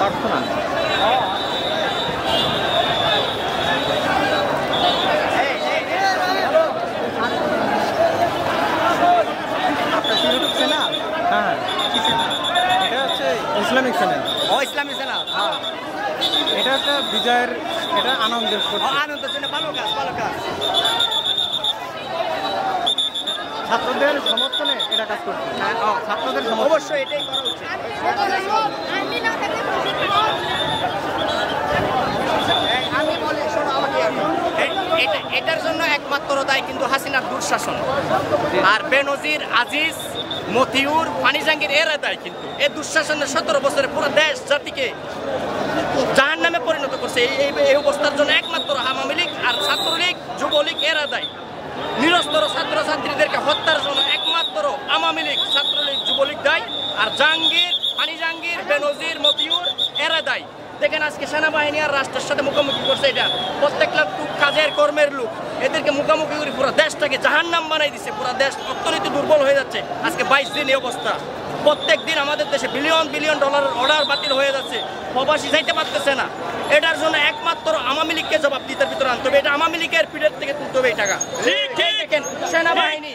প্রার্থনা। আপনার YouTube channel? হ্যাঁ, এটা হচ্ছে ইসলামিক চ্যানেল। ও ইসলামিক চ্যানেল। হ্যাঁ, এটা একটা বিজয়ের, এটা আনন্দের, আনন্দের জন্য ভালো কাজ, ভালো কাজ। ছাত্রদের সমর্থনে এটা কাজ করছে। ছাত্রদের অবশ্যই এটাই করা উচিত। আমি বলি, শোনো আমাকে, এটার জন্য একমাত্র দায়ী কিন্তু হাসিনার দুঃশাসন। আর বেনজির, আজিজ, মতিউর, ফানি জাহাঙ্গীর এরা দায়ী কিন্তু এই দুঃশাসনের 17 বছরে পুরো দেশ জাতিকে জাহান্নামে পরিণত করছে। এই অবস্থার জন্য একমাত্র আওয়ামী লীগ আর ছাত্রলীগ, যুবলীগ এরা দায়ী। নিরস্তর ছাত্রছাত্রীদেরকে হত্যার জন্য একমাত্র আওয়ামী লীগ, ছাত্রলীগ, যুবলীগ দায়ী। আর জাহাঙ্গীর, ফানি জাহাঙ্গীর, বেনজির, মতিউর এরা দায়ী। দেখেন আজকে সেনাবাহিনী আর রাষ্ট্রের সাথে মুখোমুখি করছে। এটা প্রত্যেকটা কাজের কর্মের লোক, এদেরকে মুখোমুখি করে পুরো দেশটাকে জাহান্নাম বানাই দিচ্ছে। পুরো দেশ অর্থনীতি দুর্বল হয়ে যাচ্ছে। আজকে 22 দিন এই অবস্থা। প্রত্যেক দিন আমাদের দেশে বিলিয়ন বিলিয়ন ডলারের অর্ডার বাতিল হয়ে যাচ্ছে। প্রবাসী যাইতে পারতেছে না। এটার জন্য একমাত্র আওয়ামী লীগকে জবাব দিতে ভিতরে আনতে হবে। এটা আওয়ামী লীগের পিঠের থেকে তুলতে হবে এই টাকা। দেখেন সেনাবাহিনী,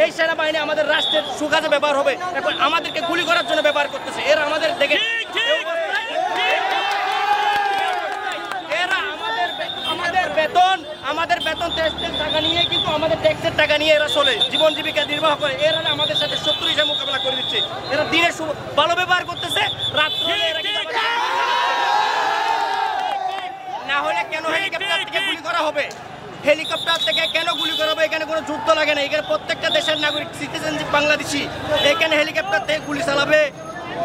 এই সেনাবাহিনী আমাদের রাষ্ট্রের সুকাজে ব্যবহার হবে, এখন আমাদেরকে গুলি করার জন্য ব্যবহার করতেছে। এরা আমাদের দেখে আমাদের বেতন ট্যাক্সের টাকা নিয়ে, কিন্তু আমাদের ট্যাক্সের টাকা নিয়ে এরা চলে, জীবন জীবিকা নির্বাহ করে। এরা আমাদের সাথে শত্রু হিসেবে মোকাবেলা করে দিচ্ছে। এরা দিনে ভালো ব্যবহার করতেছে, রাত্রে না হলে কেন হেলিকপ্টার থেকে গুলি করা হবে? হেলিকপ্টার থেকে কেন গুলি করা হবে? এখানে কোনো যুদ্ধ লাগে না। এখানে প্রত্যেকটা দেশের নাগরিক, সিটিজেনশিপ বাংলাদেশি। এখানে হেলিকপ্টার থেকে গুলি চালাবে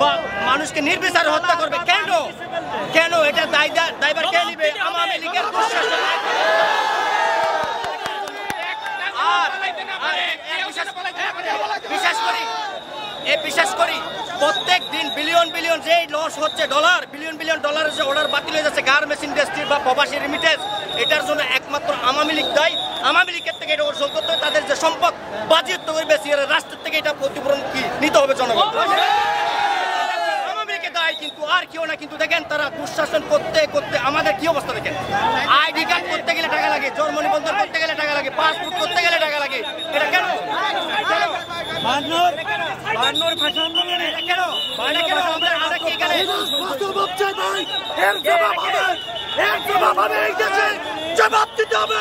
বা মানুষকে নির্বিচারে হত্যা করবে কেন? কেন? এটা দায়ভার কে নিবে? আওয়ামী লীগের দুঃশাসন। বিশ্বাস করি প্রত্যেক দিন বিলিয়ন বিলিয়ন যে লস হচ্ছে, ডলার বিলিয়ন বিলিয়ন ডলারের যে অর্ডার বাতিল হয়ে যাচ্ছে গার্মেন্টস ইন্ডাস্ট্রি বা প্রবাসী রিমিটেন্স, এটার জন্য একমাত্র আওয়ামী লীগ দায়ী। আওয়ামী লীগের থেকে এটা অর্জন করতে হবে। তাদের যে সম্পদ বাজেয়াপ্ত করে বেশি, রাষ্ট্রের থেকে এটা ক্ষতিপূরণ নিতে হবে জনগণ। আওয়ামী লীগের দায়ী কিন্তু আর কেউ না। কিন্তু দেখেন তারা দুঃশাসন করতে করতে আমাদের কি অবস্থা দেখেন। আইডি কার্ড করতে গেলে টাকা লাগে, জন্ম নিবন্ধন করতে গেলে টাকা লাগে, পাসপোর্ট করতে গেলে টাকা লাগে। এটা কেন? জবাব দিতে হবে।